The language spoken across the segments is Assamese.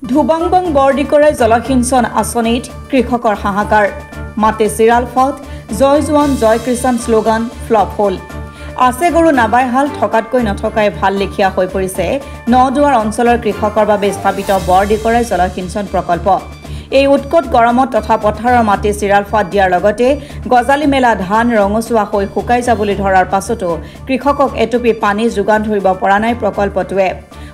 ধুবাংবং বৰডিকৰাই জলসিঞ্চন আঁচনিত কৃষকৰ হাহাকাৰ মাতে চিৰাল ফট জয় জোৱান জয় কিষাণ শ্লোগান ফ্লপ হ'ল আছে গৰু নাবাই হাল ঠকাতকৈ নঠকাই ভাল লিখিয়া হৈ পৰিছে নদুৱাৰ অঞ্চলৰ কৃষকৰ বাবে স্থাপিত বৰডিকৰাই জলসিঞ্চন প্ৰকল্প এই উৎকট গৰমত তথা পথাৰৰ মাটি চিৰাল ফট দিয়াৰ লগতে গজালি মেলা ধান ৰঙচুৱা হৈ শুকাই যাবলৈ ধৰাৰ পাছতো কৃষকক এটুপি পানী যোগান ধৰিব পৰা নাই প্ৰকল্পটোৱে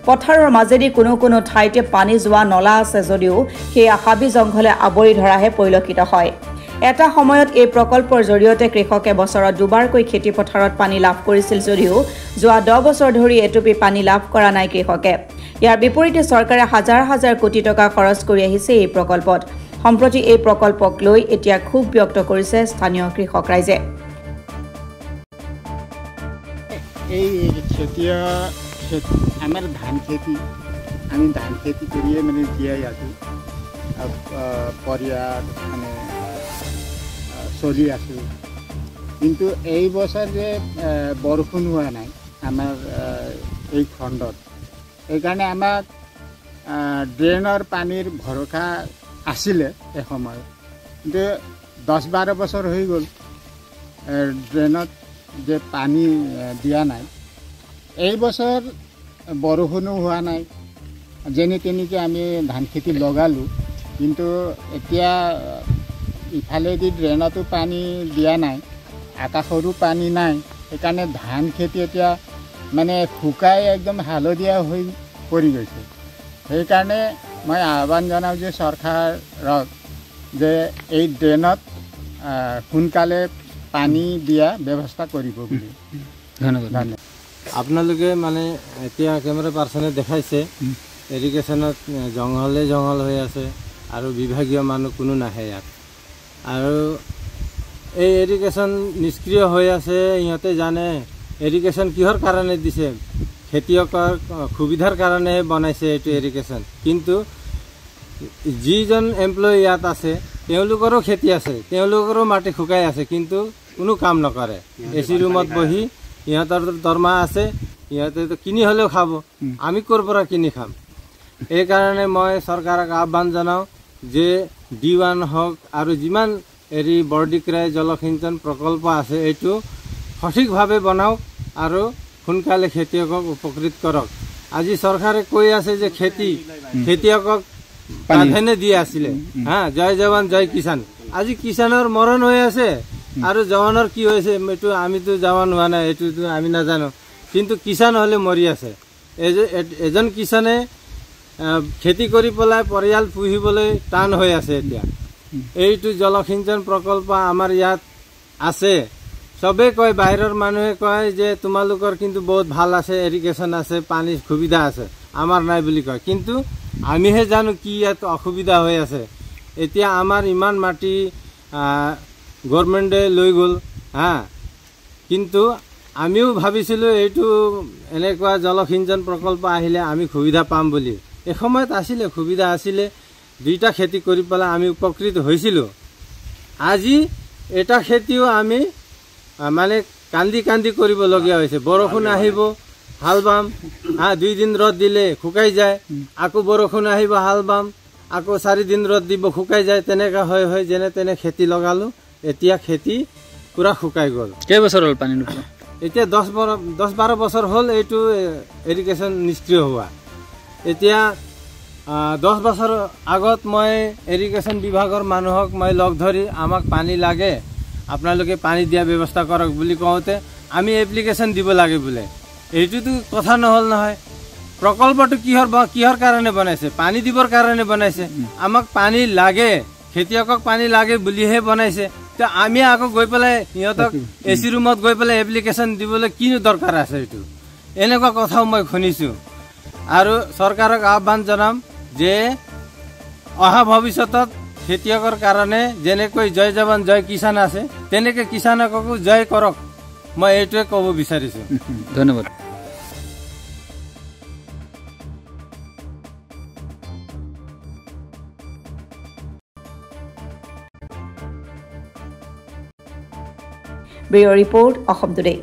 পথাৰৰ মাজেদি কোনো ঠাইতে পানী যোৱা নলা আছে যদিও সেই হাবি জংঘলে আৱৰি ধৰাহে পৰিলক্ষিত হয় এটা সময়ত এই প্ৰকল্পৰ জৰিয়তে কৃষকে বছৰত দুবাৰকৈ খেতি পথাৰত পানী লাভ কৰিছিল যদিও যোৱা 10 বছৰ ধৰি এটুপি পানী লাভ কৰা নাই কৃষকে ইয়াৰ বিপৰীতে চৰকাৰে হাজাৰ হাজাৰ কোটি টকা খৰচ কৰি আহিছে এই প্ৰকল্পত সম্প্ৰতি এই প্ৰকল্পক লৈ এতিয়া খুব ব্যক্ত কৰিছে স্থানীয় কৃষক ৰাইজে এই খেতিয়া আমার ধান খেতি আমি ধান খেতি করিয়ে মানে জীয়াই আছো পরিবার মানে চলি আছো কিন্তু এই বছর যে বরষুণ হওয়া নাই আমার এই খণ্ডত এইকাৰণে আমাক ড্ৰেইনৰ পানীৰ ভৰসা আছিলে এসময় কিন্তু 10-12 বছৰ হৈ গ'ল ড্ৰেইনত যে পানী দিয়া নাই এই বছৰ বৰষুণো হোৱা নাই যেনে তেনেকৈ আমি ধান খেতি লগালোঁ কিন্তু এতিয়া ইফালেদি ড্ৰেইনতো পানী দিয়া নাই আকাশৰো পানী নাই সেইকাৰণে ধান খেতি এতিয়া মানে শুকাই একদম হালধীয়া হৈ পৰি গৈছে সেইকাৰণে মই আহ্বান জনাওঁ যে চৰকাৰক যে এই ড্ৰেইনত সোনকালে পানী দিয়া ব্যৱস্থা কৰিব বুলি ধন্যবাদ আপোনালোকে মানে এতিয়া কেমেৰা পাৰ্চনে দেখাইছে এৰিগেশ্যনত জংঘল হৈ আছে আৰু বিভাগীয় মানুহ কোনো নাহে ইয়াত আৰু এই এৰিগেশ্যন নিষ্ক্ৰিয় হৈ আছে ইহঁতে জানে এৰিগেশ্যন কিহৰ কাৰণে দিছে খেতিয়কৰ সুবিধাৰ কাৰণে বনাইছে এইটো এৰিগেশ্যন কিন্তু যিজন এমপ্লয়ী ইয়াত আছে তেওঁলোকৰো খেতি আছে তেওঁলোকৰো মাটি শুকাই আছে কিন্তু কোনো কাম নকৰে এচি ৰুমত বহি ইহঁতৰ দৰমহা আছে ইহঁতে কিনি হ'লেও খাব আমি ক'ৰ পৰা কিনি খাম এইকাৰণে মই চৰকাৰক আহ্বান জনাওঁ যে D1 হওক আৰু যিমান এৰি বৰডিকৰাই জলসিঞ্চন প্ৰকল্প আছে এইটো সঠিকভাৱে বনাওক আৰু সোনকালে খেতিয়কক উপকৃত কৰক আজি চৰকাৰে কৈ আছে যে খেতিয়কক প্ৰাধান্য দি আছিলে জয় জৱান জয় কিষাণ আজি কিষাণৰ মৰণ হৈ আছে আৰু জৱানৰ কি হৈছে এইটো আমিতো জৱান হোৱা নাই এইটোতো আমি নাজানো কিন্তু কিষাণ হ'লে মৰি আছে এজন কিষাণে খেতি কৰি পেলাই পৰিয়াল পুহিবলৈ টান হৈ আছে এতিয়া এইটো জলসিঞ্চন প্ৰকল্প আমাৰ ইয়াত আছে সবে কয় বাহিৰৰ মানুহে কয় যে তোমালোকৰ কিন্তু বহুত ভাল আছে এৰিগেশ্যন আছে পানীৰ সুবিধা আছে আমাৰ নাই বুলি কয় কিন্তু আমিহে জানো কি ইয়াত অসুবিধা হৈ আছে এতিয়া আমাৰ ইমান মাটি গভৰ্ণমেণ্টে লৈ গ'ল কিন্তু আমিও ভাবিছিলোঁ এইটো এনেকুৱা জলসিঞ্চন প্ৰকল্প আহিলে আমি সুবিধা পাম বুলি এসময়ত আছিলে সুবিধা আছিলে দুইটা খেতি কৰি পেলাই আমি উপকৃত হৈছিলোঁ আজি এটা খেতিও আমি মানে কান্দি কৰিবলগীয়া হৈছে বৰষুণ আহিব হাল বাম 2 দিন ৰ'দ দিলে শুকাই যায় আকৌ বৰষুণ আহিব হাল বাম আকৌ 4 দিন ৰ'দ দিব শুকাই যায় তেনেকা হয় যেনে তেনে খেতি লগালোঁ এতিয়া খেতি পুৰা শুকাই গ'ল কেই বছৰ হ'ল পানী নোপোৱা এতিয়া 10-12 বছৰ হ'ল এইটো এৰিগেশ্যন নিষ্ক্ৰিয় হোৱা এতিয়া 10 বছৰ আগত মই এৰিগেশ্যন বিভাগৰ মানুহক মই লগ ধৰি আমাক পানী লাগে আপোনালোকে পানী দিয়া ব্যৱস্থা কৰক বুলি কওঁতে আমি এপ্লিকেশ্যন দিব লাগে বোলে এইটোতো কথা নহ'ল নহয় প্ৰকল্পটো কিহৰ কাৰণে বনাইছে পানী দিবৰ কাৰণে বনাইছে আমাক পানী লাগে খেতিয়কক পানী লাগে বুলিহে বনাইছে তো আমি আকৌ গৈ পেলাই ইহঁতক এচি ৰুমত গৈ পেলাই এপ্লিকেশ্যন দিবলৈ কি দৰকাৰ আছে এইটো এনেকুৱা কথাও মই শুনিছোঁ আৰু চৰকাৰক আহ্বান জনাম যে অহা ভৱিষ্যতত খেতিয়কৰ কাৰণে যেনেকৈ জয় জৱান জয় কিষাণ আছে তেনেকৈ কিষাণকো জয় কৰক মই এইটোৱে ক'ব বিচাৰিছোঁ ধন্যবাদ Bureau Report, Ahom Today.